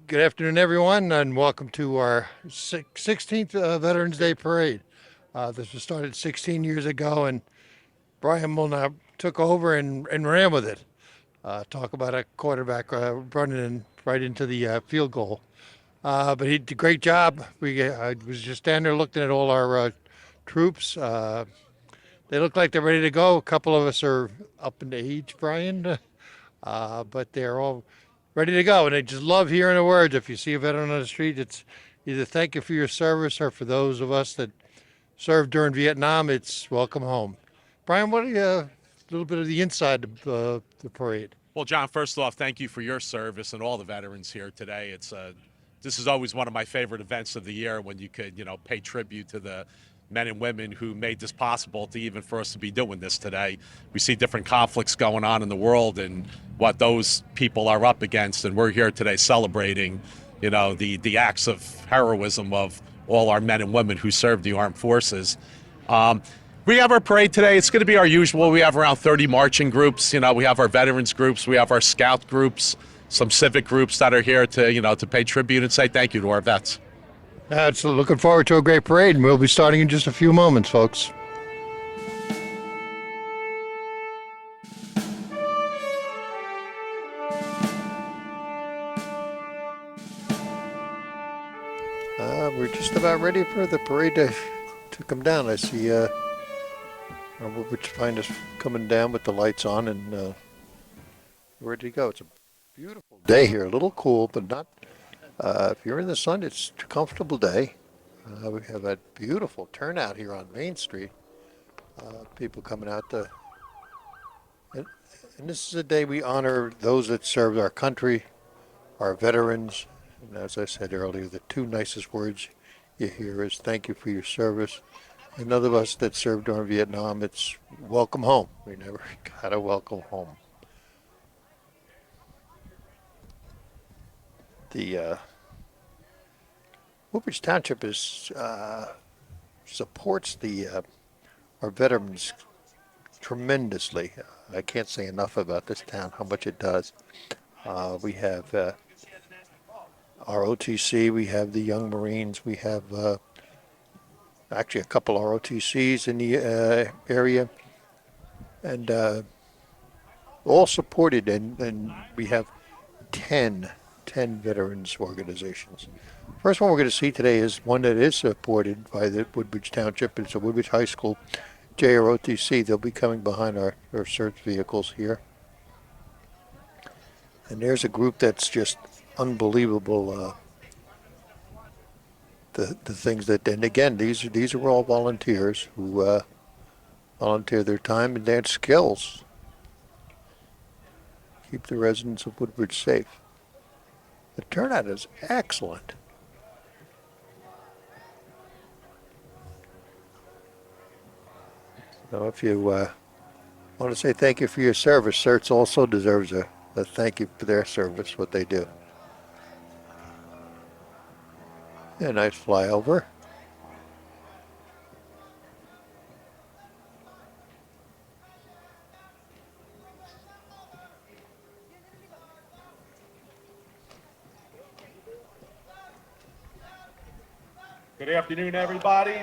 Good afternoon, everyone, and welcome to our 16th Veterans Day Parade. This was started 16 years ago, and Brian Mulner took over and ran with it. Talk about a quarterback running right into the field goal. But he did a great job. I was just standing there looking at all our troops. They look like they're ready to go. A couple of us are up in age, Brian, but they're all ready to go. And I just love hearing the words. If you see a veteran on the street, it's either thank you for your service, or for those of us that served during Vietnam, it's welcome home. Brian, what are you, a little bit of the inside of the parade? Well, John, first off, thank you for your service and all the veterans here today. This is always one of my favorite events of the year when you could, pay tribute to the men and women who made this possible to even for us to be doing this today. We see different conflicts going on in the world and what those people are up against, and we're here today celebrating, the acts of heroism of all our men and women who served the armed forces. We have our parade today. It's going to be our usual. We have around 30 marching groups. We have our veterans groups. We have our scout groups, some civic groups that are here to pay tribute and say thank you to our vets. So looking forward to a great parade, and we'll be starting in just a few moments, folks. We're just about ready for the parade to come down. I see our Woodbridge finest coming down with the lights on, and ready to go. It's a beautiful day here. A little cool, but not. If you're in the sun, it's a comfortable day. We have a beautiful turnout here on Main Street. People coming out and this is a day we honor those that served our country, our veterans. And as I said earlier, the two nicest words you hear is thank you for your service. And those of us that served during Vietnam, it's welcome home. We never got a welcome home. The Woodbridge Township supports our veterans tremendously. I can't say enough about this town, how much it does. We have our OTC, we have the Young Marines, we have actually a couple ROTCs in the area, and all supported, and we have 10 veterans organizations. First one we're going to see today is one that is supported by the Woodbridge Township. It's a Woodbridge High School JROTC. They'll be coming behind our search vehicles here. And there's a group that's just unbelievable. The things that, and again, these are all volunteers who volunteer their time and their skills. Keep the residents of Woodbridge safe. The turnout is excellent. So if you want to say thank you for your service, CERTS also deserves a thank you for their service, what they do. Yeah, nice flyover. Good afternoon, everybody.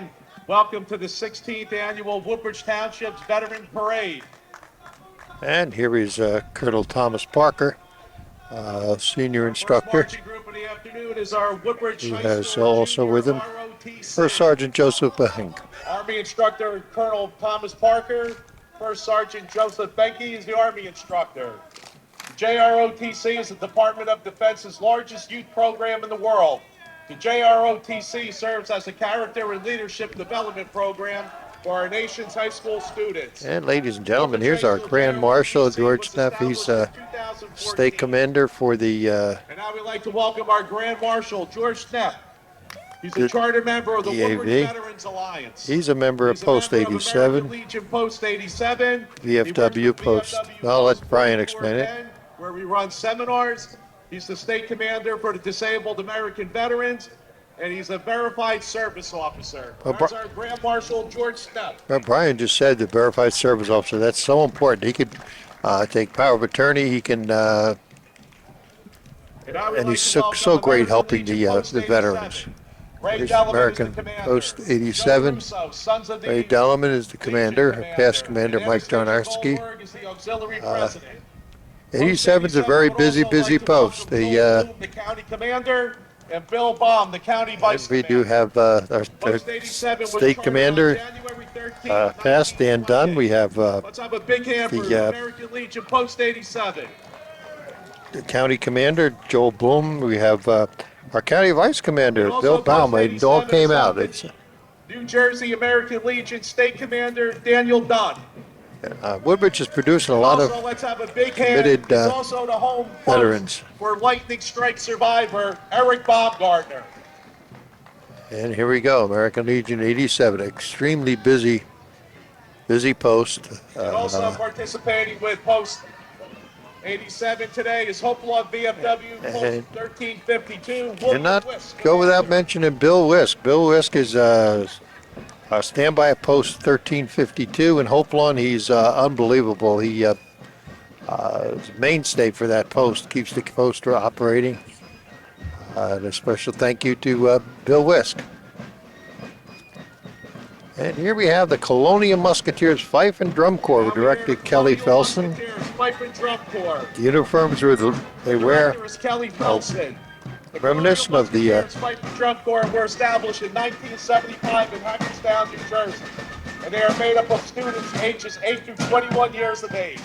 Welcome to the 16th annual Woodbridge Township's Veteran Parade. And here is Colonel Thomas Parker, senior instructor. First marching group of the afternoon is our Woodbridge He High has School also with him ROTC. First Sergeant Joseph Behink. Army instructor Colonel Thomas Parker. First Sergeant Joseph Benke is the Army instructor. JROTC is the Department of Defense's largest youth program in the world. The JROTC serves as a character and leadership development program for our nation's high school students. And ladies and gentlemen, here's our Grand Marshal, George Knapp. He's state commander for the... And now we'd like to welcome our Grand Marshal, George Knapp. He's a charter member of the Woodbridge Veterans Alliance. He's a member of Post 87. Legion Post 87. VFW Post. I'll let Brian explain it. Where we run seminars. He's the state commander for the Disabled American Veterans, and he's a verified service officer. That's our Grand Marshal, George Knapp. Well, Brian just said the verified service officer. That's so important. He could take power of attorney. He can and he's so great helping the veterans. Here's American Post 87. Ray Dellerman is the commander, past commander Mike Jarnarski. 87 is a very busy post. The county commander and Bill Baum, the county vice we do have our state commander, past Dan Dunn. We have Let's have a big hand for the American Legion Post 87. the county commander, Joel Bloom. We have our county vice commander, Bill Baum. It all came out. It's New Jersey American Legion State Commander Daniel Dunn. Woodbridge is producing a lot Also, of let's have a big hand. committed He's also the home post veterans. for lightning strike survivor Eric Baumgartner. And here we go, American Legion 87, extremely busy post. And also participating with Post 87 today is Hopewell VFW Post And 1352. Cannot go without mentioning Bill Wisk. Bill Wisk is standby at Post 1352 in Hopelawn. He's unbelievable. He is a mainstay for that post, keeps the post operating. And a special thank you to Bill Wisk. And here we have the Colonial Musketeers Fife and Drum Corps with Director Kelly Felsen. Fife and Drum Corps. The uniforms they wear Director is Kelly Felsen. The reminiscent of the Fife and Drum Corps were established in 1975 in Hackettstown, New Jersey. And they are made up of students ages 8 through 21 years of age.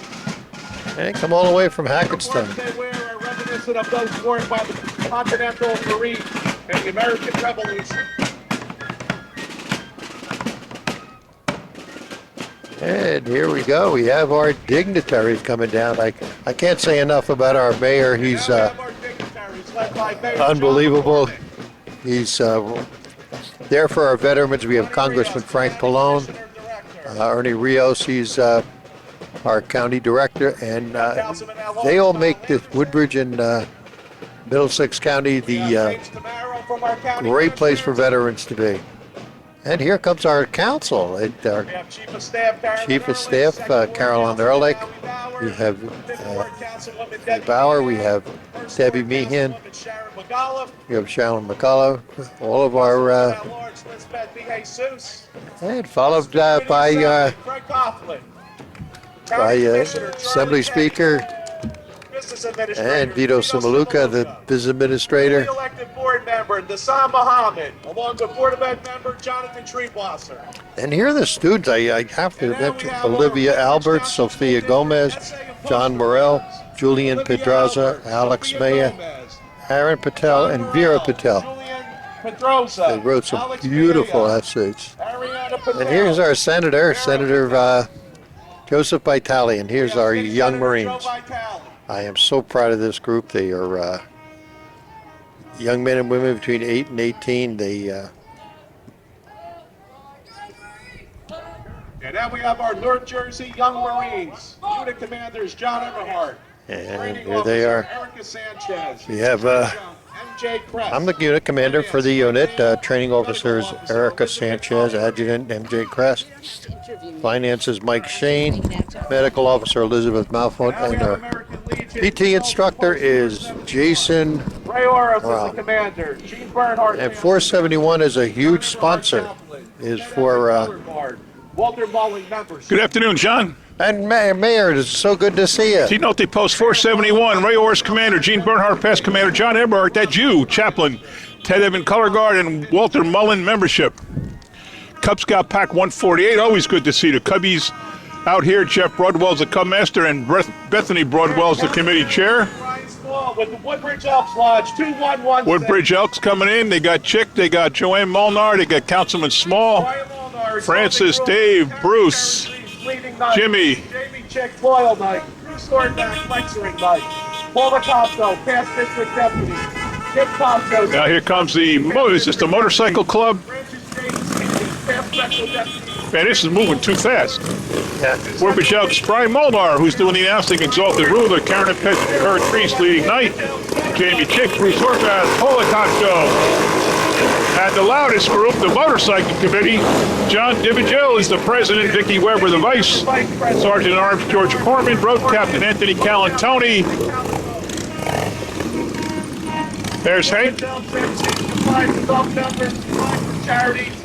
and come all the way from The Hackettstown. uniforms they wear are reminiscent of those worn by the Continental Marines in the American Revolution. And here we go. We have our dignitaries coming down. I can't say enough about our mayor. He's Now we have our dignitaries led by Mayor John unbelievable. McCormick. He's there for our veterans. We have Congressman Frank Pallone, Ernie Rios. He's our county director, and they all make this Woodbridge and Middlesex County the James Tamaro from our county great place for commissioners. veterans to be. And here comes our council. Our We have Chief of Staff Chief of Staff, Caroline Ehrlich. We have Debbie Bauer. We have Debbie Meehan. We have Sharon McCullough. All of our, and followed by Assembly Speaker and Vito Simaluka, the business administrator. Elected board member Dasam Mohammed, along with Board of Ed member Jonathan Treebwasser. And here are the students. I have to mention Olivia Albert, Sophia Gomez, John Morrell, Julian Pedraza, Alex Maya, Aaron Patel, and Vera Patel. They wrote some beautiful essays. And here's our senator, Senator Joseph Vitale, and here's our young Marines. I am so proud of this group. They are young men and women between 8 and 18. And now we have our North Jersey Young Marines, unit commanders John Everhart, And here they are. Erica Sanchez. We have, MJ Kress. I'm the unit commander for the unit. Training officers Erica Sanchez, Adjutant MJ Kress. Finances Mike Shane. Medical officer Elizabeth Malfont. Now we And have our American Legion. PT instructor is Jason. Ray Oros Wow. is the commander. Gene Bernhardt. And 471 is a huge sponsor. Is for Walter Mullen membership. Good afternoon, John. and Mayor. It's so good to see you. Note Post 471, Ray Orr's commander, Gene Bernhardt, past commander, John Eberhardt, that's you, chaplain, Ted Evan Color Guard, and Walter Mullen membership. Cub Scout Pack 148, always good to see the Cubbies out here. Jeff Broadwell's the Cub Master, and Bethany Broadwell's the committee chair. Ryan Small with the Woodbridge Elks Lodge 2116. Woodbridge Elks coming in. They got Chick, they got Joanne Molnar, they got Councilman Small, Brian Molnar is Francis, holding Dave, Rose, Bruce, Captain Reeves leading night. Jimmy. Jamie Chick Loyal night. Bruce Thornback lecturing night. Paul Ricopso, past district deputy. Kip Copso. Now here comes is this the motorcycle club? Francis Davis, past special deputy. Man, this is moving too fast. Yeah. Woodbridge Elks, Brian Molnar, who's doing the announcing, Exalted Ruler, Karen Hurd Priest leading night, Jamie Chick, Bruce Horvath, Holocaust. And the loudest group, the motorcycle committee, John Divigil is the president, Vicki Weber the vice, Sergeant at Arms George Corman, Road Captain Anthony Calantoni, There's Hank.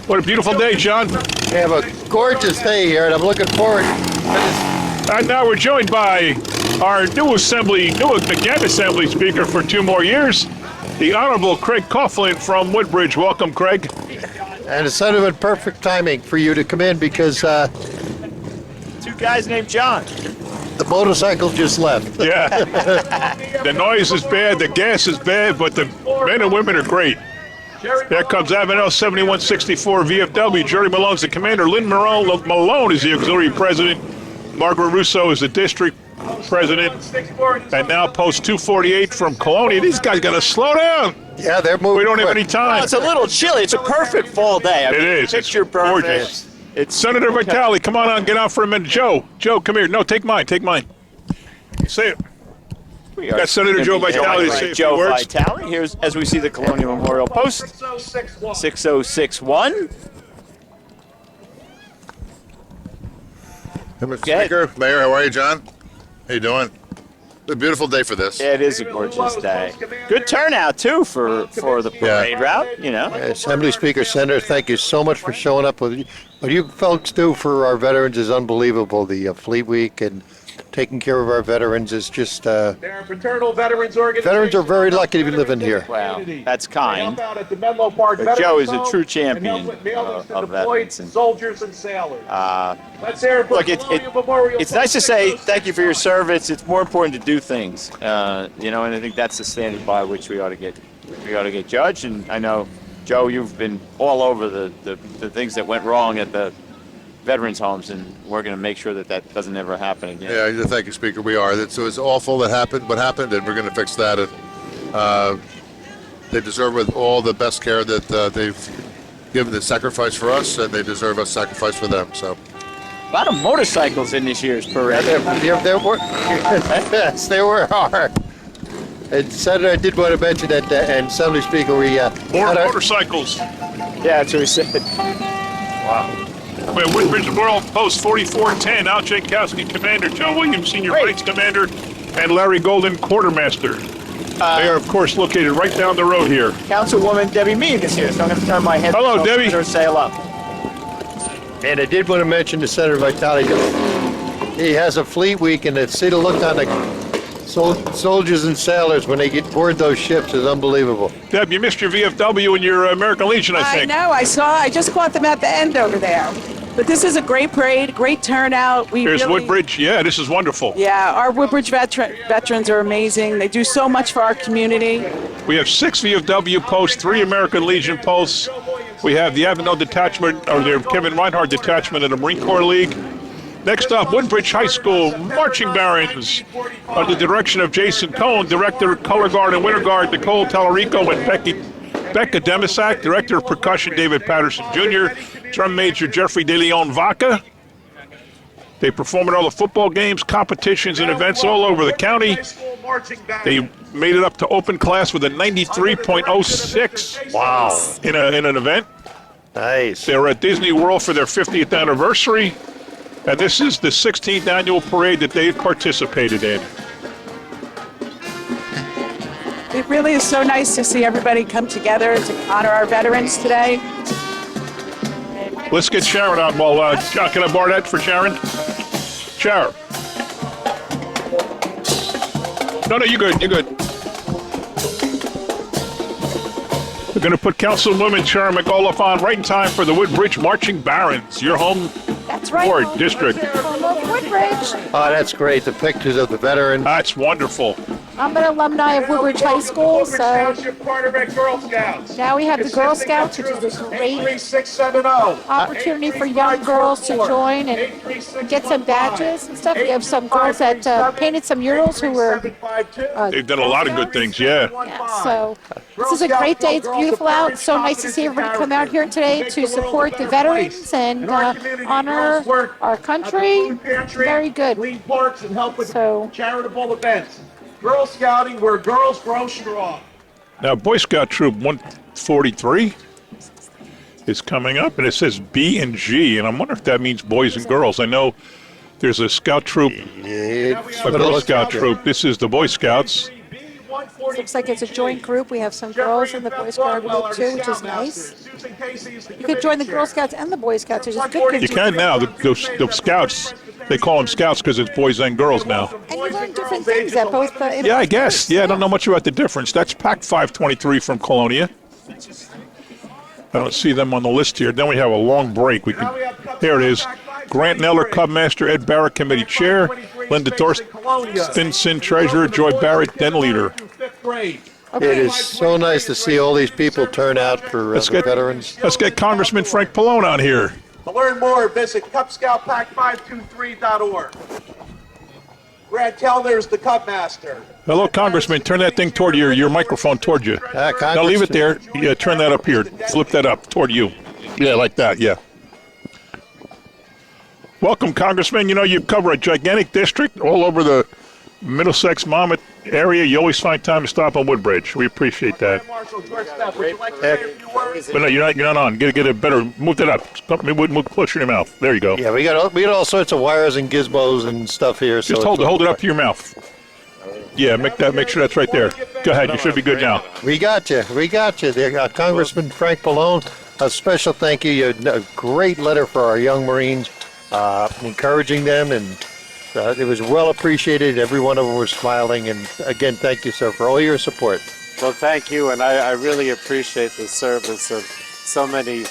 What a beautiful day, John. We have a gorgeous day here, and I'm looking forward to this. And now we're joined by our new again Assembly Speaker for 2 more years, the Honorable Craig Coughlin from Woodbridge. Welcome, Craig. And it's sort of in perfect timing for you to come in because 2 guys named John. the motorcycle just left. Yeah. The noise is bad, the gas is bad, but the men and women are great. There comes Avenel 7164 VFW. Jerry Malone's the commander. Lynn Malone is the auxiliary president. Margaret Russo is the district president. And now post 248 from Colonia. These guys got to slow down. Yeah, they're moving. We don't have quick. any time. It's a little chilly. It's a perfect fall day. I mean, It is. Picture It's perfect. gorgeous. It's Senator Vitale, come on, get out for a minute. Joe, come here. No, take mine. Say it. we got Senator Joe Vitale to say a few Joe words. Vitale. Here's as we see the Colonial Memorial Post 6061. Hey, Mr. ahead. Speaker, Mayor, how are you, John? How you doing? It's a beautiful day for this. Yeah, it is a gorgeous day. Good turnout too for the parade route. You know. Assembly Speaker, Senator, thank you so much for showing up. What you folks do for our veterans is unbelievable. The Fleet Week and taking care of our veterans is just. They're a fraternal veterans organization. Veterans are very lucky to be living here. Wow, that's kind. They help out at the Menlo Park But Veterans Joe is a Home true and champion help with mailings to of deployed veterans. And, soldiers and sailors. Let's hear it for Look, Colonial Memorial it's nice to Post say 6061. thank you for your service. It's more important to do things, you know, and I think that's the standard by which we ought to get judged. And I know, Joe, you've been all over the things that went wrong at the veterans' homes, and we're going to make sure that doesn't ever happen again. Yeah, thank you, Speaker. We are. So it's awful what happened, and we're going to fix that. And they deserve all the best care that they've given the sacrifice for us, and they deserve a sacrifice for them. So. A lot of motorcycles in this year's parade. There were. Yes, there are. And Senator, I did want to mention that, and Assembly Speaker, we More had our- motorcycles. Yeah, that's what we said. We have Woodbridge Memorial Post 4410, Al Jankowski, Commander, Joe Williams, Senior Great. Vice Commander, and Larry Golden, Quartermaster. They are, of course, located right down the road here. Councilwoman Debbie Mead is here, so I'm going to turn my head. Hello, to Debbie. her, say hello. And I did want to mention to Senator Vitale, he has a Fleet Week, and to see the look on the soldiers and sailors when they get board those ships is unbelievable. Deb, you missed your VFW and your American Legion, I I think. know. I just caught them at the end over there. But this is a great parade, great turnout. Here's Woodbridge. Yeah, this is wonderful. Yeah, our Woodbridge veterans are amazing. They do so much for our community. We have 6 VFW posts, 3 American Legion posts. We have the Avenel Detachment, or the Kevin Reinhardt Detachment of the Marine Corps League. Next up, Woodbridge High School Marching Barons, under the direction of Jason Cohn, Director Color Guard and Winter Guard, Nicole Tallarico and Becca Demisak, Director of Percussion David Patterson Jr., Drum Major Jeffrey De Leon Vaca. They perform at all the football games, competitions, and events all over the county. They made it up to open class with a 93.06. Wow. In an event. Nice. They were at Disney World for their 50th anniversary, and this is the 16th annual parade that they've participated in. It really is so nice to see everybody come together to honor our veterans today. Let's get Sharon on while, John, can I borrow that for Sharon? Sharon. No, you're good. We're going to put Councilwoman Sharon McAuliffe on right in time for the Woodbridge Marching Barons, your home That's right. board district. Home of Woodbridge. Oh, that's great. The pictures of the veterans. That's wonderful. I'm an alumni of Woodbridge High School, so Township Quarterback Girl Scouts. now we have the Girl Scouts, which is a great 83670. opportunity for young girls to join and get some badges and stuff. We have some girls that painted some murals who were. They've done a lot of good things, yeah. Yeah, so this is a great day. It's beautiful out. It's so nice to see everybody come out here today to support the veterans and honor our country. Very good. Clean parks and help with So- charitable events. Girl Scouting, where girls grow strong. Now, Boy Scout Troop 143 is coming up, and it says B and G, and I wonder if that means boys and girls. I know there's a Scout Troop, a Girl Scout Troop. This is the Boy Scouts. Looks like it's a joint group. We have some girls in the Boy Scout group too, which is nice. You could join the Girl Scouts and the Boy Scouts, which is good. You can now. The scouts, they call them scouts because it's boys and girls now. And you learn different things at both. Yeah, I guess. Yeah, I don't know much about the difference. That's Pack 523 from Colonia. I don't see them on the list here. Then we have a long break. Here it is. Grant Neller, Cub Master, Ed Barrett, Committee Chair, Linda Thorstenson, Treasurer, Joy Barrett, Den Leader. It is so nice to see all these people turn out for the veterans. Let's get Congressman Frank Pallone on here. To learn more, visit CubScoutPack523.org. Brad Kellner is the Cub Master. Hello, Congressman. Turn that thing toward your microphone toward you. Now leave it there. Yeah, turn that up here. Flip that up toward you. Yeah, like that. Yeah. Welcome, Congressman. You know, you cover a gigantic district all over the Middlesex, Monmouth area. You always find time to stop on Woodbridge. We appreciate that. Grand Marshal George Stepp, would you like to say a few words? But no, you're not on. Get a better. Move that up. Move closer to your mouth. There you go. Yeah, we got all sorts of wires and gizmos and stuff here. Just hold it up to your mouth. Yeah, make sure that's right there. Go ahead. You should be good now. We got you. There, Congressman Frank Pallone, a special thank you. You had a great letter for our young Marines, encouraging them, and it was well appreciated. Every one of them was smiling. And again, thank you, sir, for all your support. Well, thank you, and I really appreciate the service of so many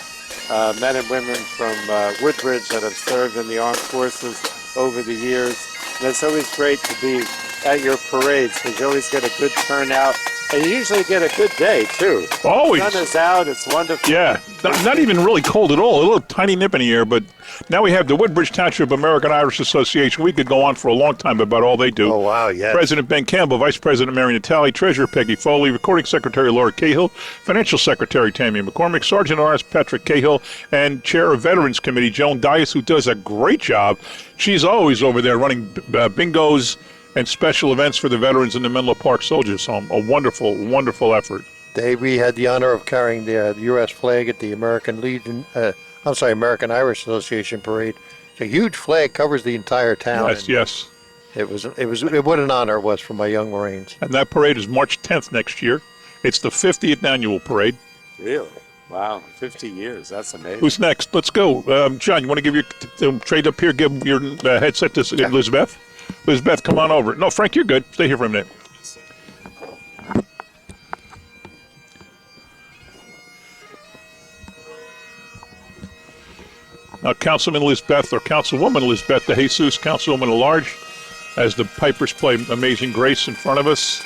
men and women from Woodbridge that have served in the armed forces over the years. And it's always great to be at your parades because you always get a good turnout, and you usually get a good day too. Always. The sun is out; it's wonderful. Yeah, not even really cold at all. A little tiny nip in the air, but now we have the Woodbridge Township American Irish Association. We could go on for a long time about all they do. Oh, wow, yeah. President Ben Campbell, Vice President Mary Natale, Treasurer Peggy Foley, Recording Secretary Laura Cahill, Financial Secretary Tammy McCormick, Sergeant R.S. Patrick Cahill, and Chair of Veterans Committee Joan Dias, who does a great job. She's always over there running bingos and special events for the veterans in the Menlo Park Soldiers Home. A wonderful, wonderful effort. Today we had the honor of carrying the U.S. flag at the American Irish Association parade. It's a huge flag, covers the entire town. Yes. It was what an honor it was for my young Marines. And that parade is March 10th next year. It's the 50th annual parade. Really? Wow, 50 years. That's amazing. Who's next? Let's go. John, you want to give your trade up here? Give your headset to Elizabeth. Elizabeth, come on over. No, Frank, you're good. Stay here for a minute. Now, Councilman Elizabeth, or Councilwoman Elizabeth De Jesus, Councilwoman at Large, as the Pipers play Amazing Grace in front of us.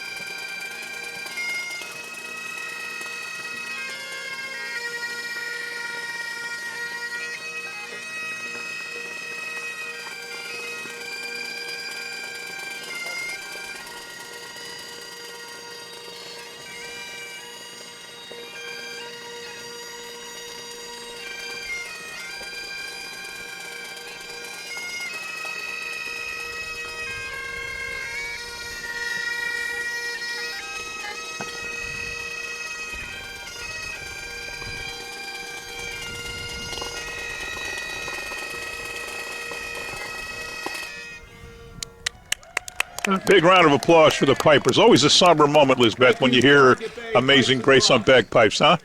Big round of applause for the Pipers. Always a somber moment, Lisbeth, when you hear Amazing Grace on bagpipes, huh?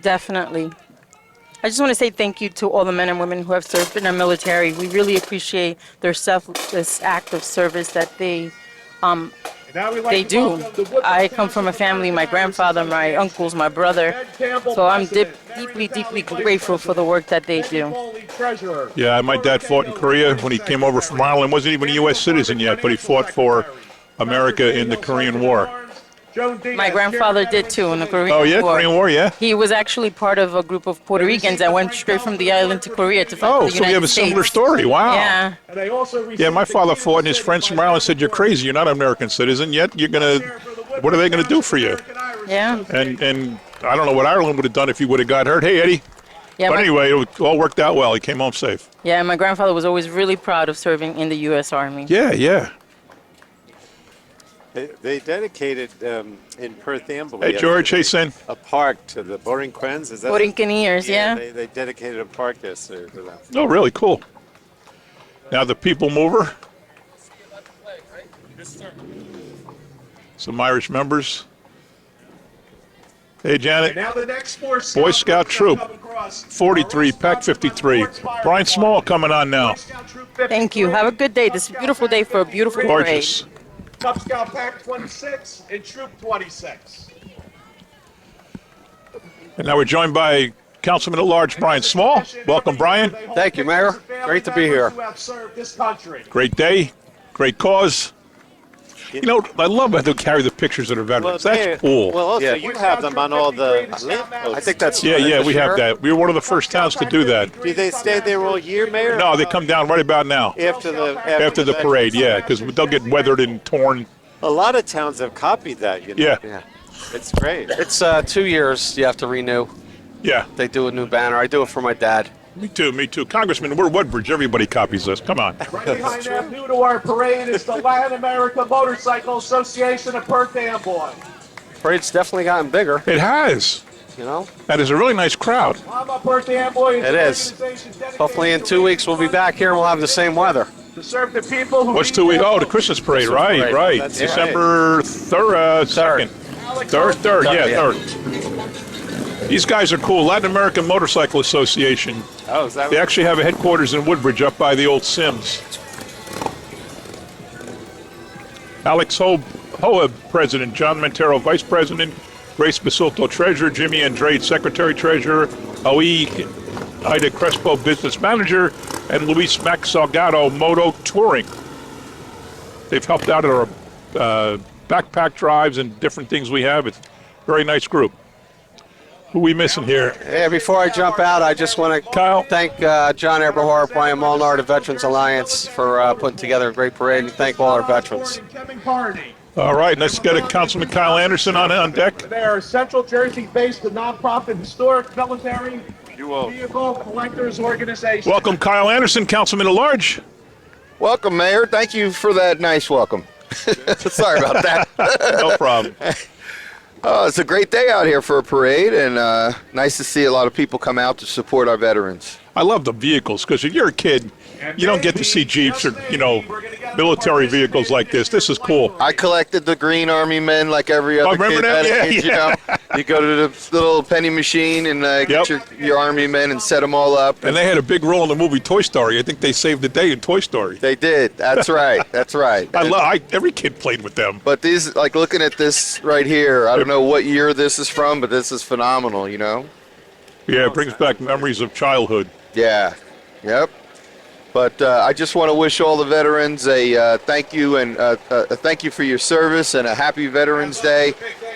Definitely. I just want to say thank you to all the men and women who have served in our military. We really appreciate their selfless act of service that they do. I come from a family, my grandfather, my uncles, my brother, so I'm deeply, deeply grateful for the work that they do. Yeah, my dad fought in Korea when he came over from Ireland. Wasn't even a U.S. citizen yet, but he fought for America in the Korean War. My grandfather did too in the Korean War. Oh, yeah, Korean War, yeah. He was actually part of a group of Puerto Ricans that went straight from the island to Korea to fight for the United States. Oh, so we have a similar story. Wow. Yeah. Yeah, my father fought, and his friends from Ireland said, "You're crazy. You're not an American citizen. Yet you're gonna. What are they gonna do for you?" Yeah. And I don't know what Ireland would have done if he would have got hurt. Hey, Eddie. Yeah. But anyway, it all worked out well. He came home safe. Yeah, my grandfather was always really proud of serving in the U.S. Army. Yeah, yeah. They dedicated in Perth Amboy. Hey, George, hey, Sen. A park to the Borinquens. Is that? Borinqueniers, yeah. They dedicated a park yesterday to them. Oh, really? Cool. Now the People Mover. Some Irish members. Hey, Janet. Now the next four Boy Scout Troop, 43, Pack 53. Brian Small coming on now. Thank you. Have a good day. This is a beautiful day for a beautiful Gorgeous. parade. Cub Scout Pack 26 and Troop 26. And now we're joined by Councilman at Large Brian Small. Welcome, Brian. Thank you, Mayor. Great to be here. Great day, great cause. You know, I love how they carry the pictures of the veterans. That's cool. Well, also, you have them on all the. I think that's Yeah, we have that. We were one of the first towns to do that. Do they stay there all year, Mayor? No, they come down right about now. After After the parade, yeah, because they'll get weathered and torn. A lot of towns have copied that. You know? Yeah, It's great. It's 2 years you have to renew. yeah. They do a new banner. I do it for my dad. Me too. Congressman, we're Woodbridge. Everybody copies us. Come on. Right behind that, new to our parade is the Latin America Motorcycle Association of Perth Amboy. Parade's definitely gotten bigger, It has. you know. That is a really nice crowd. Mama Perth Amboy It is. Hopefully in 2 weeks we'll be back here and we'll have the same weather. to serve the people who What's need 2 weeks? their Oh, the Christmas parade. Right. That's December 2nd. Third. Yeah, 3rd. These guys are cool. Latin American Motorcycle Association. Oh, is that They actually have a headquarters in Woodbridge up by the old Sims. Alex Hoa, President. John Montero, Vice President. Grace Basulto, Treasurer. Jimmy Andrade, Secretary Treasurer. Ida Crespo, Business Manager. And Luis Max Salgado, Moto Touring. They've helped out at our backpack drives and different things we have. It's a very nice group. Who we missing here? Yeah, before I jump out, I just want Kyle? to thank John Eberhard, Brian Molnar, the Veterans Alliance for putting together a great parade, and thank all our veterans. All right, let's get a Councilman Kyle Anderson on deck. They are a Central Jersey-based nonprofit historic military vehicle collectors organization. Welcome, Kyle Anderson, Councilman at Large. Welcome, Mayor. Thank you for that nice welcome. Sorry about that. No problem. Oh, it's a great day out here for a parade, and nice to see a lot of people come out to support our veterans. I love the vehicles because if you're a kid, you don't get to see Jeeps or, military vehicles like this. This is cool. I collected the green Army men like every other remember kid. that? Had a Yeah, kid, yeah. You go to the little penny machine and get your Army men and set them all up. And they had a big role in the movie Toy Story. I think they saved the day in Toy Story. They did. That's right. That's right. Every kid played with them. But these, like looking at this right here, I don't know what year this is from, but this is phenomenal, Yeah, it brings back memories of childhood. Yeah. Yep. But I just want to wish all the veterans a thank you and a thank you for your service and a happy Veterans Day.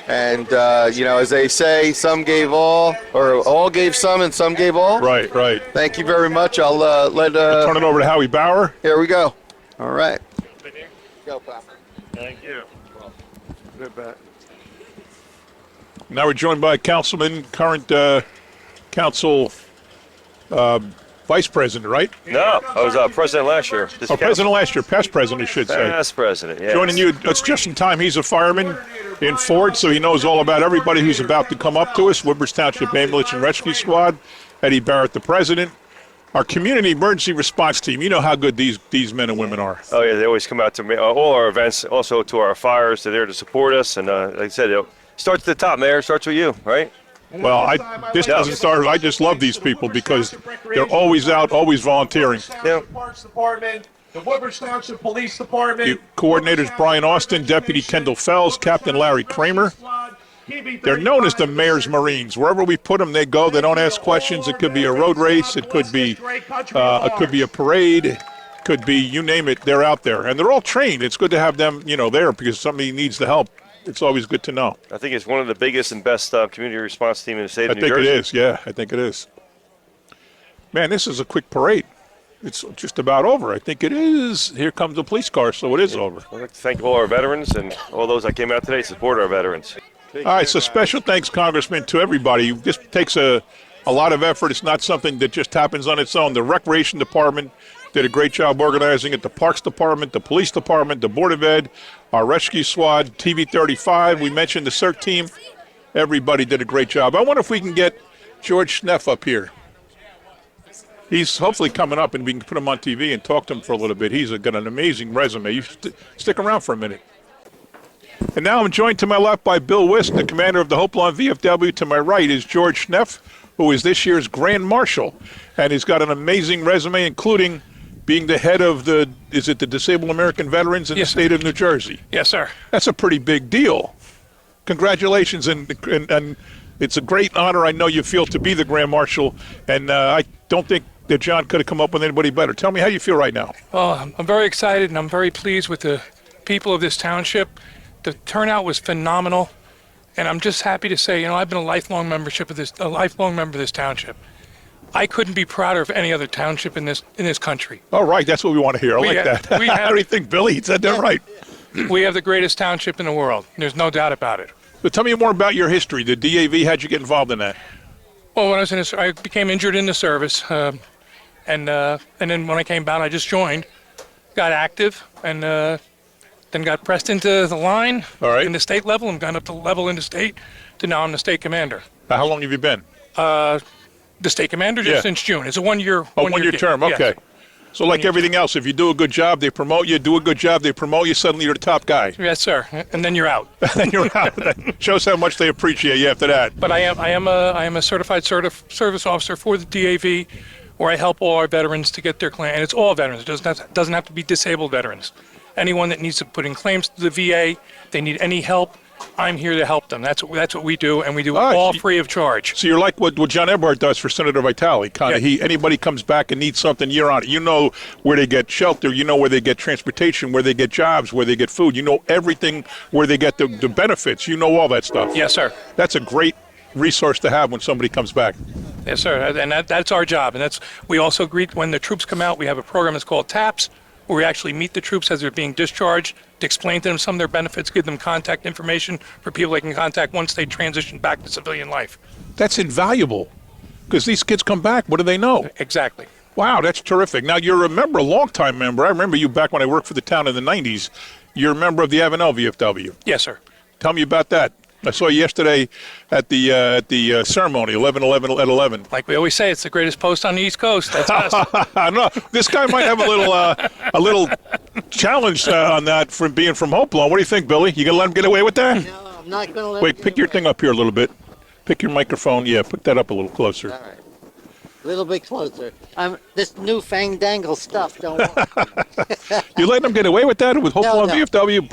And as they say, some gave all, or all gave some, and some gave all. Right. Thank you very much. I'll let. Turn it over to Howie Bauer. Here we go. All right. Go, Papa. Thank you. Good bet. Now we're joined by Councilman, current council vice president, right? No, I was president last year. President last year, past president, I should say. Past president, yeah. Joining you, it's just in time. He's a fireman in Ford, so he knows all about everybody who's about to come up to us. Woodbridge Township Ambulance and Rescue Squad. Eddie Barrett, the president. Our community emergency response team. You know how good these men and women are. Oh, yeah, they always come out to all our events, also to our fires. They're there to support us. And like I said, it starts at the top, Mayor. It starts with you, right? Well, this doesn't start. I just love these people because they're always out, always volunteering. Yeah. Parks Department, the Woodbridge Township Police Department. Coordinators Brian Austin, Deputy Kendall Fells, Captain Larry Kramer. They're known as the Mayor's Marines. Wherever we put them, they go. They don't ask questions. It could be a road race. It could be a parade. It could be, you name it, they're out there. And they're all trained. It's good to have them, there because somebody needs the help. It's always good to know. I think it's one of the biggest and best community response team in the state of New Jersey. I think it is, yeah. I think it is. Man, this is a quick parade. It's just about over. I think it is. Here comes the police car, so it is over. I'd like to thank all our veterans and all those that came out today to support our veterans. All right, so special thanks, Congressman, to everybody. This takes a lot of effort. It's not something that just happens on its own. The Recreation Department did a great job organizing it. The Parks Department, the Police Department, the Board of Ed, our Rescue Squad, TV 35. We mentioned the CERT team. Everybody did a great job. I wonder if we can get George Schneff up here. He's hopefully coming up, and we can put him on TV and talk to him for a little bit. He's got an amazing resume. You stick around for a minute. And now I'm joined to my left by Bill Wisk, the commander of the Hopelon VFW. To my right is George Schneff, who is this year's Grand Marshal. And he's got an amazing resume, including being the head of the Disabled American Veterans in the state of New Jersey. Yes, sir. That's a pretty big deal. Congratulations, and it's a great honor I know you feel to be the Grand Marshal, and I don't think that John could have come up with anybody better. Tell me how you feel right now. Well, I'm very excited, and I'm very pleased with the people of this township. The turnout was phenomenal, and I'm just happy to say, I've been a lifelong member of this township. I couldn't be prouder of any other township in this country. All right, that's what we want to hear. I like that. How do you think, Billy? He said that right. We have the greatest township in the world. There's no doubt about it. But tell me more about your history. The DAV, how'd you get involved in that? Well, when I became injured in the service, and then when I came back, I just joined, got active, and then got pressed into the line in the state level and gone up to level in the state to now I'm the state commander. How long have you been? The state commander just since June. It's a one-year term. Okay. Yes. So like everything else, if you do a good job, they promote you. Do a good job, they promote you. Suddenly you're the top guy. Yes, sir. And then you're out. Then you're out. That shows how much they appreciate you after that. But I am a certified service officer for the DAV, where I help all our veterans to get their claim. And it's all veterans. It doesn't have to be disabled veterans. Anyone that needs to put in claims to the VA, they need any help, I'm here to help them. That's what we do, and we do it all free of charge. So you're like what John Eberhardt does for Senator Vitale. Anybody comes back and needs something, you're on it. You know where they get shelter, you know where they get transportation, where they get jobs, where they get food. You know everything, where they get the benefits. You know all that stuff. Yes, sir. That's a great resource to have when somebody comes back. Yes, sir. And that's our job. And we also greet when the troops come out. We have a program that's called TAPS, where we actually meet the troops as they're being discharged to explain to them some of their benefits, give them contact information for people they can contact once they transition back to civilian life. That's invaluable, because these kids come back. What do they know? Exactly. Wow, that's terrific. Now, you're a member, a long-time member. I remember you back when I worked for the town in the 90s. You're a member of the Avenel VFW. Yes, sir. Tell me about that. I saw you yesterday at the ceremony, 11/11 at 11. Like we always say, it's the greatest post on the East Coast. That's us. No, this guy might have a little challenge on that from being from Hopelon. What do you think, Billy? You gonna let him get away with that? No, I'm not gonna let. Wait, pick your thing up here a little bit. Pick your microphone. Yeah, put that up a little closer. All right. A little bit closer. This new fandangle stuff don't work. You letting him get away with that with Hopelon VFW?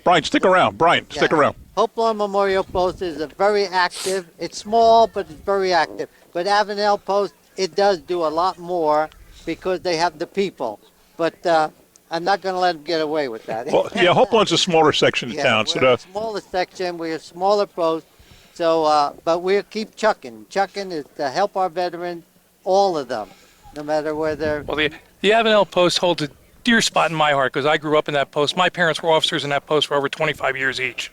Brian, stick around. Brian, stick around. Hopelon Memorial Post is very active. It's small, but it's very active. But Avenel Post, it does do a lot more because they have the people. But I'm not going to let them get away with that. Well, yeah, Hopelon's a smaller section of town. We're a smaller section. We're a smaller post. So, but we'll keep chucking. Chucking is to help our veterans, all of them, no matter where they're. Well, the Avenel Post holds a dear spot in my heart because I grew up in that post. My parents were officers in that post for over 25 years each.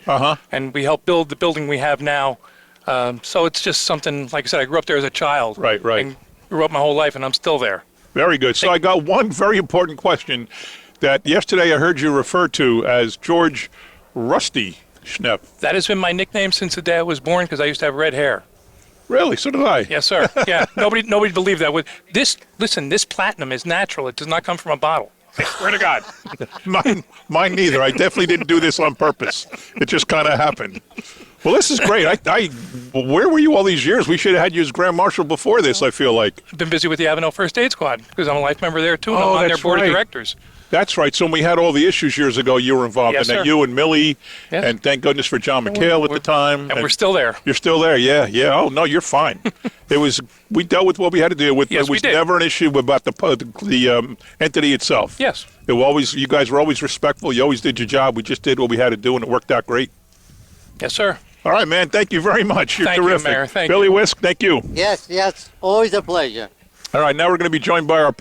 And we helped build the building we have now. So it's just something, like I said, I grew up there as a child. Right. And grew up my whole life, and I'm still there. Very good. So I got one very important question that yesterday I heard you refer to as George Rusty Schnepp. That has been my nickname since the day I was born because I used to have red hair. Really? So did I. Yes, sir. Yeah. Nobody believed that. Listen, this platinum is natural. It does not come from a bottle. I swear to God. Mine neither. I definitely didn't do this on purpose. It just kind of happened. Well, this is great. Where were you all these years? We should have had you as Grand Marshal before this, I feel like. I've been busy with the Avenel First Aid Squad because I'm a life member there, too, and I'm on their board of directors. That's right. So when we had all the issues years ago, you were involved in that. Sir. You and Millie, and thank goodness for John McHale at the time. And we're still there. You're still there, yeah. Oh, no, you're fine. We dealt with what we had to deal with. Yes, it was never an issue about the entity itself. Yes. You guys were always respectful. You always did your job. We just did what we had to do, and it worked out great. Yes, sir. All right, man. Thank you very much. You're terrific. Thank you, Mayor. Thank Billy you. Wisk, thank you. Yes. Always a pleasure. All right, now we're going to be joined by our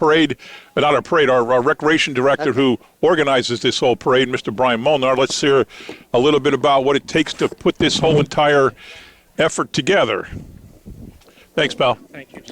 recreation director who organizes this whole parade, Mr. Brian Molnar. Let's hear a little bit about what it takes to put this whole entire effort together. Thanks, pal. Thank you.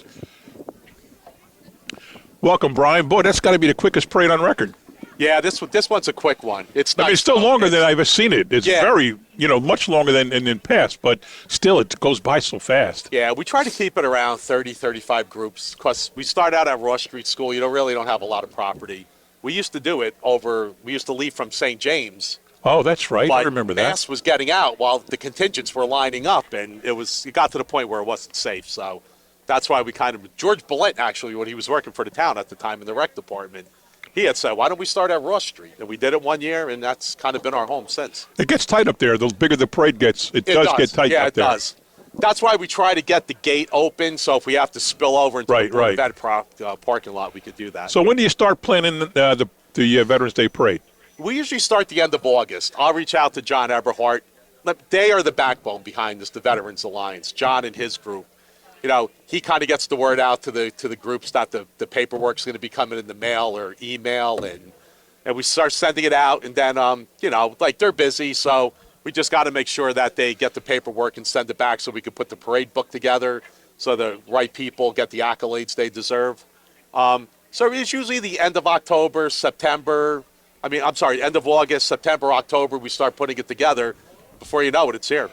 Welcome, Brian. Boy, that's got to be the quickest parade on record. Yeah, this one's a quick one. It's I mean, it's still longer than I've ever seen it. It's very, much longer than in past, but still it goes by so fast. Yeah, we try to keep it around 30, 35 groups because we start out at Ross Street School. You really don't have a lot of property. We used to do it we used to leave from St. James Oh, that's right. I But remember that. mass was getting out while the contingents were lining up, and it got to the point where it wasn't safe. So that's why we George Bullitt, actually, when he was working for the town at the time in the rec department, he had said, why don't we start at Ross Street? And we did it one year, and that's kind of been our home since. It gets tight up there. The bigger the parade gets, it does get tight yeah, up there. Yeah, it does. That's why we try to get the gate open, so if we have to spill over into the vet parking lot, we could do that. So when do you start planning the Veterans Day Parade? We usually start the end of August. I'll reach out to John Eberhart. They are the backbone behind this, the Veterans Alliance. John and his group. He kind of gets the word out to the groups that the paperwork's going to be coming in the mail or email, and we start sending it out, and then they're busy, so we just got to make sure that they get the paperwork and send it back so we can put the parade book together so the right people get the accolades they deserve. So it's usually the end of October, September. End of August, September, October, we start putting it together. Before you know it, it's here.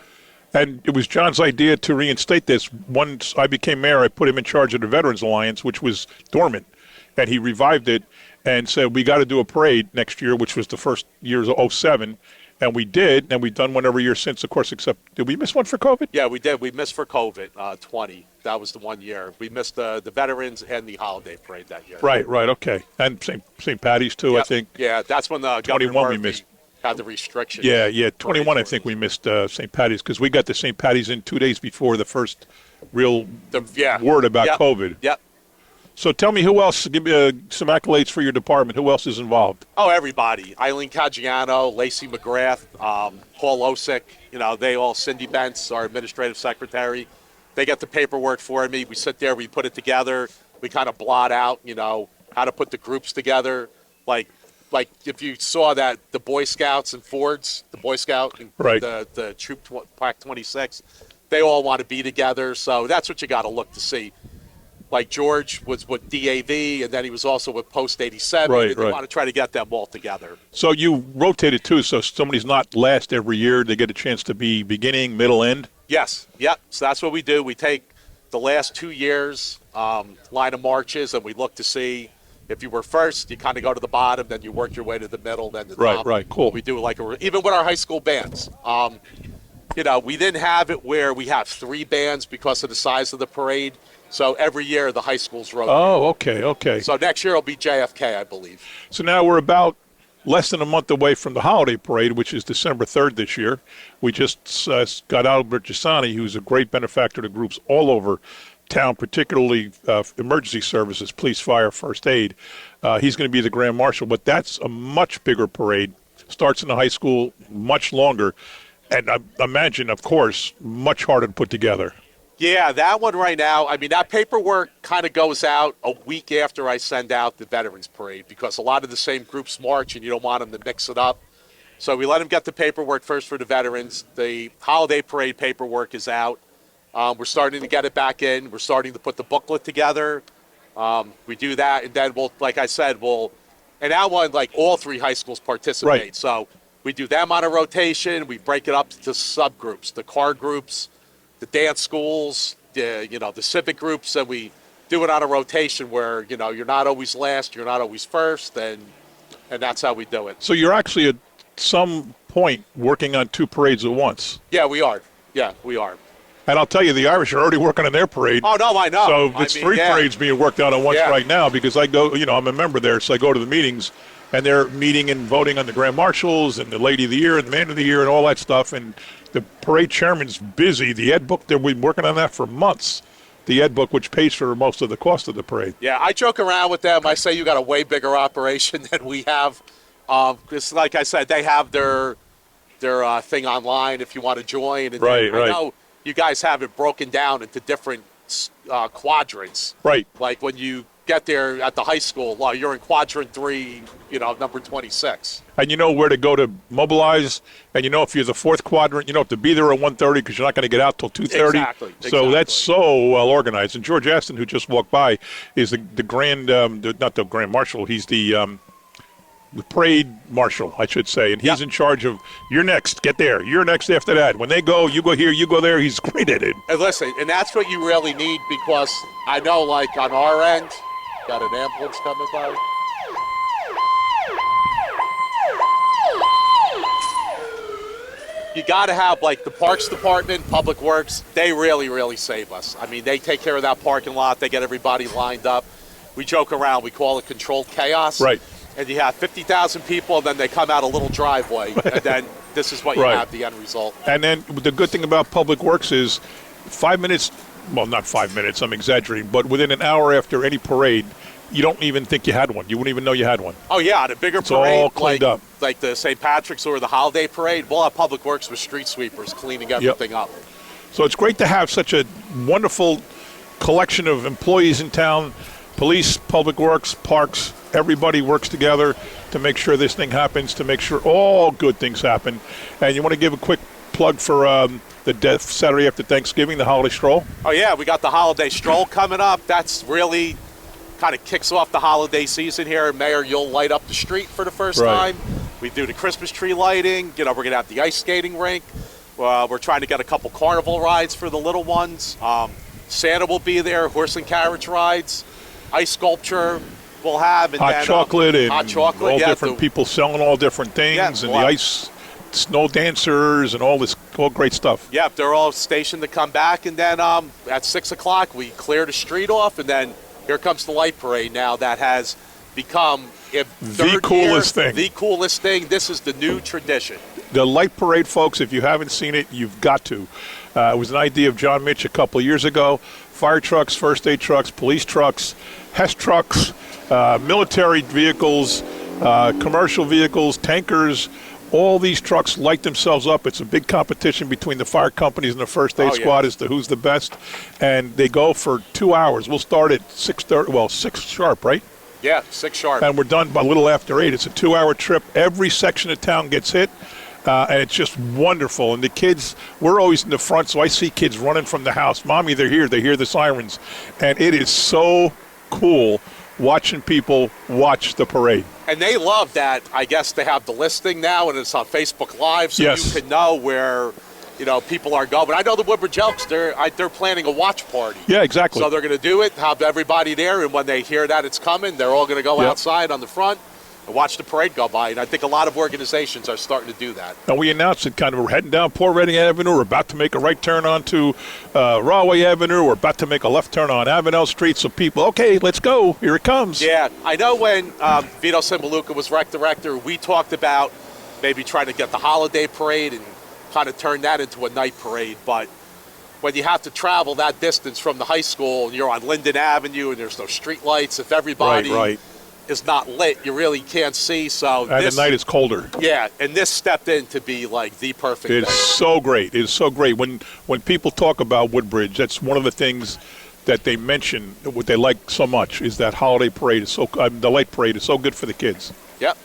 And it was John's idea to reinstate this. Once I became mayor, I put him in charge of the Veterans Alliance, which was dormant. And he revived it and said, we got to do a parade next year, which was the first year of 07. And we did, and we've done one every year since, of course, except, did we miss one for COVID? Yeah, we did. We missed for COVID, 20. That was the 1 year. We missed the Veterans and the holiday parade that year. Right, okay. And St. Patty's, too, Yep. I think. Yeah, that's when the 21 Governor we Murphy missed. had the restriction. Yeah, 21 I think we missed St. Patty's, because we got the St. Patty's in 2 days before the first real word about COVID. Yep. So tell me who else, give me some accolades for your department. Who else is involved? Oh, everybody. Eileen Caggiano, Lacey McGrath, Paul Osick, they all, Cindy Bentz, our administrative secretary. They get the paperwork for me. We sit there, we put it together. We kind of blot out, how to put the groups together. Like if you saw that the Boy Scouts and Fords, the Boy Scout and the Troop Pack 26, they all want to be together. So that's what you got to look to see. Like George was with DAV, and then he was also with Post 87. Right. Want to try to get them all together. So you rotate it too, so somebody's not last every year. They get a chance to be beginning, middle, end? Yes. Yep. So that's what we do. We take the last 2 years, line of marches, and we look to see if you were first, you kind of go to the bottom, then you work your way to the middle, then the top. Right, cool. We do even with our high school bands. We didn't have it where we have 3 bands because of the size of the parade. So every year the high schools rotate. Oh, okay. So next year it'll be JFK, I believe. So now we're about less than a month away from the holiday parade, which is December 3rd this year. We just got Albert Gisani, who's a great benefactor to groups all over town, particularly emergency services, police, fire, first aid. He's going to be the Grand Marshal, but that's a much bigger parade. Starts in the high school, much longer, and I imagine, of course, much harder to put together. Yeah, that one right now, that paperwork kind of goes out a week after I send out the Veterans Parade because a lot of the same groups march and you don't want them to mix it up. So we let them get the paperwork first for the veterans. The holiday parade paperwork is out. We're starting to get it back in. We're starting to put the booklet together. We do that, and then and that one, all 3 high schools participate. Right. So we do them on a rotation. We break it up to subgroups, the car groups, the dance schools, the civic groups, and we do it on a rotation where, you're not always last, you're not always first, and that's how we do it. So you're actually at some point working on 2 parades at once. Yeah, we are. And I'll tell you, the Irish are already working on their parade. Oh, no, I know. So it's 3 parades being worked out at once right now because I go, I'm a member there, so I go to the meetings, and they're meeting and voting on the Grand Marshals and the Lady of the Year and the Man of the Year and all that stuff, and the parade chairman's busy. The ed book, they've been working on that for months. The ed book, which pays for most of the cost of the parade. Yeah, I joke around with them. I say you got a way bigger operation than we have. Because, like I said, they have their thing online if you want to join. And right. I know you guys have it broken down into different quadrants. Right. Like when you get there at the high school, you're in quadrant 3, number 26. And you know where to go to mobilize, and if you're the 4th quadrant, you have to be there at 1:30 because you're not going to get out till 2:30. Exactly. So that's so well organized. And George Aston, who just walked by, is the Grand, not the Grand Marshal, he's the parade marshal, I should say, and he's in charge of, you're next, get there, you're next after that. When they go, you go here, you go there. He's great at it. And listen, and that's what you really need because I know, on our end, got an ambulance coming by. you got to have, like, the Parks Department, Public Works. They really, really save us. I mean, they take care of that parking lot. They get everybody lined up. We joke around. We call it controlled chaos. Right. And you have 50,000 people, and then they come out a little driveway, and then this is what you Right. have, the end result. And then the good thing about Public Works is 5 minutes, well, not 5 minutes, I'm exaggerating, but within an hour after any parade, you don't even think you had one. You wouldn't even know you had one. Oh, yeah, the bigger It's parade, all cleaned up. like the St. Patrick's or the holiday parade, we'll have Public Works with street sweepers cleaning everything up. So it's great to have such a wonderful collection of employees in town, police, Public Works, parks. Everybody works together to make sure this thing happens, to make sure all good things happen. And you want to give a quick plug for the Saturday after Thanksgiving, the holiday stroll? Oh, yeah, we got the holiday stroll coming up. That's really kind of kicks off the holiday season here. Mayor, you'll light up the street for the first Right. time. We do the Christmas tree lighting. You know, we're going to have the ice skating rink. We're trying to get a couple carnival rides for the little ones. Santa will be there, horse and carriage rides, ice sculpture we'll have. And Hot then, chocolate and hot chocolate, all yeah, different people selling all different things, Yeah, and the well, ice snow dancers and all great stuff. Yep, they're all stationed to come back. And then at 6 o'clock, we clear the street off, and then here comes the light parade now that has become The coolest thing. The coolest thing. This is the new tradition. The light parade, folks, if you haven't seen it, you've got to. It was an idea of John Mitch a couple of years ago. Fire trucks, first aid trucks, police trucks, HES trucks, military vehicles, commercial vehicles, tankers. All these trucks light themselves up. It's a big competition between the fire companies and the first aid squad as to who's the best. And they go for 2 hours. We'll start at 6:30, well, 6 sharp, right? Yeah, 6 sharp. And we're done by a little after 8. It's a 2-hour trip. Every section of town gets hit. And it's just wonderful. And the kids, we're always in the front, so I see kids running from the house. Mommy, they're here. They hear the sirens. And it is so cool watching people watch the parade. And they love that. I guess they have the listing now, and it's on Facebook Live, so Yes. you can know where, people are going. But I know the Woodbridge Elks, they're planning a watch party. Yeah, exactly. So they're going to do it, have everybody there, and when they hear that it's coming, they're all going to go Yep. outside on the front and watch the parade go by. And I think a lot of organizations are starting to do that. And we announced it kind of, we're heading down Port Reading Avenue. We're about to make a right turn onto Rahway Avenue. We're about to make a left turn on Avenel Street. So people, okay, let's go. Here it comes. Yeah, I know when Vito Simbaluca was rec director, we talked about maybe trying to get the holiday parade and kind of turn that into a night parade. But when you have to travel that distance from the high school and you're on Linden Avenue and there's no street lights, if everybody Right. is not lit, you really can't see. So And the night is colder. Yeah, and this stepped in to be like the perfect It's thing. so great. It's so great. When people talk about Woodbridge, that's one of the things that they mention, what they like so much, is that holiday parade is so, the light parade is so good for the kids. Yep.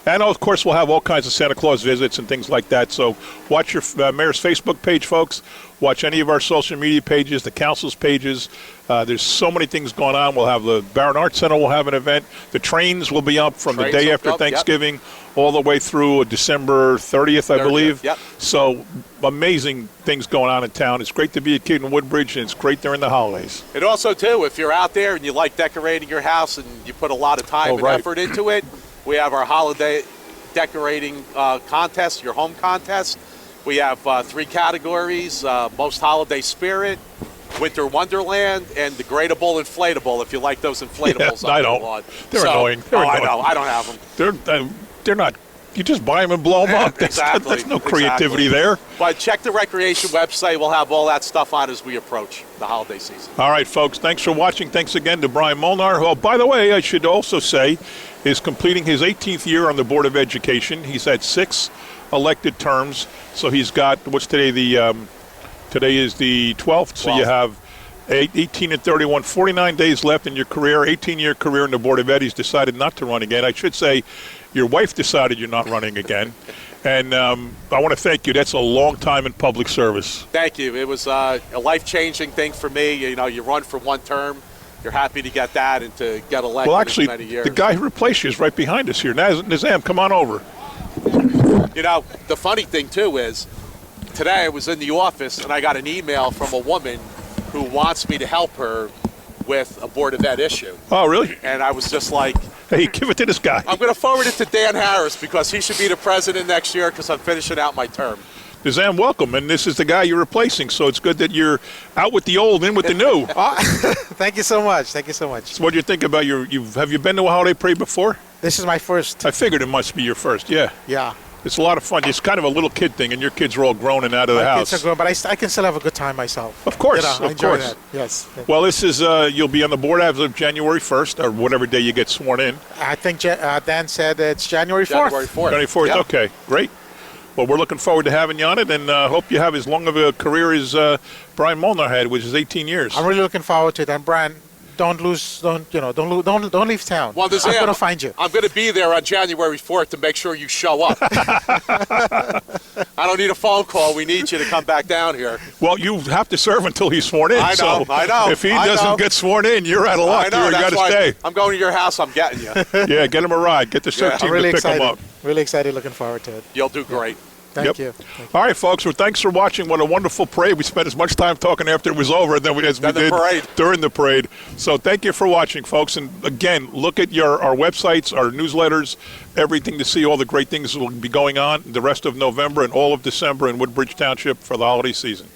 And, of course, we'll have all kinds of Santa Claus visits and things like that. So watch your Mayor's Facebook page, folks. Watch any of our social media pages, the council's pages. There's so many things going on. We'll have the Barron Arts Center will have an event. The trains will be up from the day after Thanksgiving all the way through December 30th, I believe. Yep. So amazing things going on in town. It's great to be a kid in Woodbridge, and it's great during the holidays. And also, too, if you're out there and you like decorating your house and you put a lot of time and effort into it, we have our holiday decorating contest, your home contest. We have 3 categories, most holiday spirit, winter wonderland, and degradable inflatable, if you like those inflatables. Yeah, I don't. They're annoying. I know. I don't have them. They're not. You just buy them and blow them up. Exactly. There's no creativity there. But check the recreation website. We'll have all that stuff on as we approach the holiday season. All right, folks. Thanks for watching. Thanks again to Brian Molnar, who, by the way, I should also say, is completing his 18th year on the Board of Education. He's had 6 elected terms. So he's got, what's today? Today is the 12th. So you have 18 and 31, 49 days left in your career, 18-year career in the Board of Ed. He's decided not to run again. I should say your wife decided you're not running again. And I want to thank you. That's a long time in public service. Thank you. It was a life-changing thing for me. You run for 1 term. You're happy to get that and to get elected Well, actually, as many years. the guy who replaced you is right behind us here. Nizam, come on over. The funny thing, too, is today I was in the office and I got an email from a woman who wants me to help her with a Board of Ed issue. Oh, really? And I was just like, hey, give it to this guy. I'm going to forward it to Dan Harris because he should be the president next year because I'm finishing out my term. Dizan, welcome. And this is the guy you're replacing, so it's good that you're out with the old, in with the new. Thank you so much. Thank you so much. So what do you think about have you been to a holiday parade before? This is my first. I figured it must be your first, yeah. Yeah. It's a lot of fun. It's kind of a little kid thing, and your kids are all grown and out of the My house. kids are grown, but I can still have a good time myself. Of course, I of enjoy course. that. Yes. Well, this is you'll be on the board as of January 1st, or whatever day you get sworn in. I think Dan said it's January 4th. January 4th, Yeah. okay, great. Well, we're looking forward to having you on it, and hope you have as long of a career as Brian Molnar had, which is 18 years. I'm really looking forward to it. And Brian, don't leave town. Well, I'm going to find you. I'm going to be there on January 4th to make sure you show up. I don't need a phone call. We need you to come back down here. Well, you have to serve until he's sworn in. I know, so I know. If he I doesn't know. get sworn in, you're out of luck. I know, You got that's to why stay. I'm going to your house. I'm getting you. Yeah, get him a ride. Get the CERT team I'm really to pick excited. him up. Really excited. Looking forward to it. You'll do great. Thank you. All right, folks. Well, thanks for watching. What a wonderful parade. We spent as much time talking after it was over than we did during the parade. So thank you for watching, folks. And again, look at our websites, our newsletters, everything to see all the great things that will be going on the rest of November and all of December in Woodbridge Township for the holiday season.